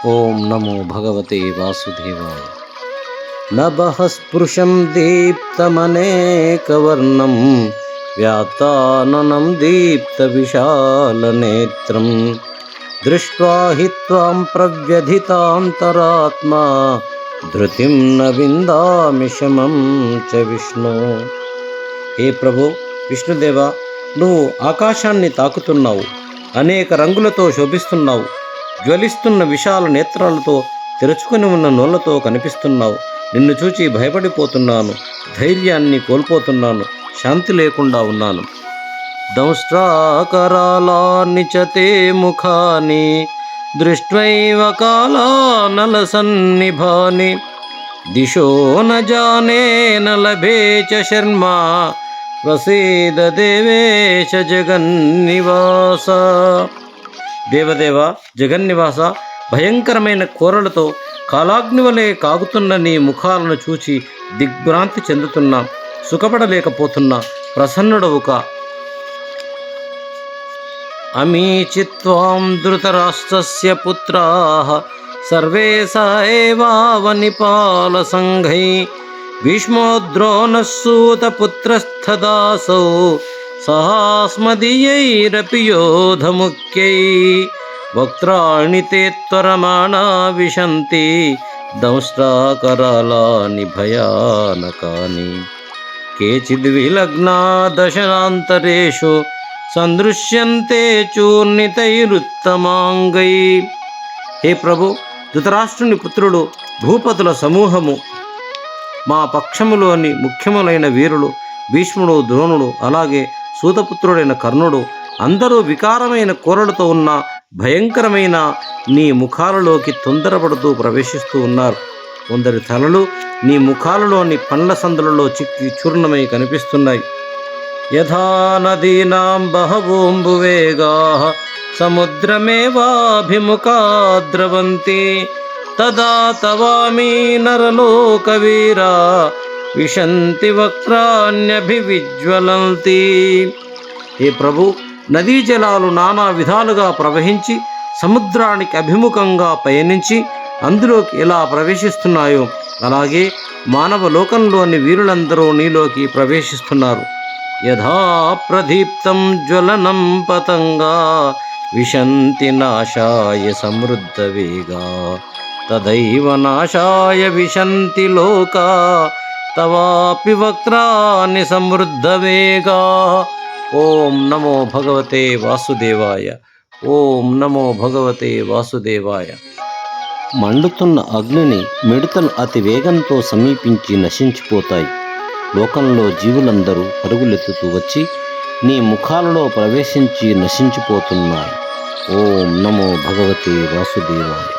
ఓం నమో భగవతే వాసుదేవాయ. నభః స్పృశం దీప్తమనేకవర్ణం వ్యాత్తాననం దీప్తవిశాలనేత్రం దృష్ట్వా హి త్వాం ప్రవ్యధితాంతరాత్మా ధృతిం న విందామి శమం చ విష్ణు. హే ప్రభు విష్ణుదేవ, నువ్వు ఆకాశాన్ని తాకుతున్నావు, అనేక రంగులతో శోభిస్తున్నావు, జ్వలిస్తున్న విశాల నేత్రాలతో తెరుచుకొని ఉన్న నోళ్లతో కనిపిస్తున్నావు. నిన్ను చూచి భయపడిపోతున్నాను, ధైర్యాన్ని కోల్పోతున్నాను, శాంతి లేకుండా ఉన్నాను. దంష్ట్రాకరాళాని చ తే ముఖాని దృష్ట్వైవ కాళానలసన్నిభాని దిశో న జానే న లభే చ శర్మా ప్రసీద దేవేశ జగన్నివాస. దేవదేవ, జగన్నివాస, భయంకరమైన కోరలతో కాలాగ్నివలే కాగుతున్న నీ ముఖాలను చూచి దిగ్భ్రాంతి చెందుతున్నా, సుఖపడలేకపోతున్నా, ప్రసన్నుడవుకా. అమీచిత్వాం ధృతరాష్ట్రస్య పుత్రాః సర్వే స ఏవావనిపాల సంఘై భీష్మో ద్రోణః సూతపుత్రస్తదాసౌ సహాస్మదీయైరపి యోధముఖ్యై వక్త్రాణి తే త్వరమాణా విశంతి దంష్ట్రాకరాళాని భయానకాని కేచిద్విలగ్నా దశనాంతరేషు సందృశ్యంతే చూర్ణితైరుత్తమాంగై. హే ప్రభు, ధృతరాష్ట్రుని పుత్రుడు, భూపతుల సమూహము, మా పక్షములోని ముఖ్యములైన వీరులు భీష్ముడు, ద్రోణుడు, అలాగే సూతపుత్రుడైన కర్ణుడు అందరూ వికారమైన కోరలతో ఉన్న భయంకరమైన నీ ముఖాలలోకి తొందరపడుతూ ప్రవేశిస్తూ ఉన్నారు. కొందరి తలలు నీ ముఖాలలోని పండ్ల సందులలో చిక్కి చూర్ణమై కనిపిస్తున్నాయి. యథా నదీనాం బహవోంబువేగాః సముద్రమేవాభిముఖా ద్రవంతి తదా తవామి నరలోకవీరా విశంతి వక్త్రాణ్యభివిజ్వలంతి. హే ప్రభు, నదీ జలాలు నానా విధాలుగా ప్రవహించి సముద్రానికి అభిముఖంగా పయనించి అందులోకి ఎలా ప్రవేశిస్తున్నాయో అలాగే మానవ లోకంలోని వీరులందరూ నీలోకి ప్రవేశిస్తున్నారు. యథా ప్రదీప్తం జ్వలనం పతంగా విశంతి నాశాయ సమృద్ధ వేగా తదైవ నాశాయ విశంతి లోకా తవాపి వక్త్రాని సమృద్ధ వేగా. ఓం నమో భగవతే వాసుదేవాయ. ఓం నమో భగవతే వాసుదేవాయ. మండుతున్న అగ్నిని మిడతలు అతి వేగంతో సమీపించి నశించిపోతాయి. లోకంలో జీవులందరూ పరుగులెత్తుతూ వచ్చి నీ ముఖాలలో ప్రవేశించి నశించిపోతున్నారు. ఓం నమో భగవతే వాసుదేవాయ.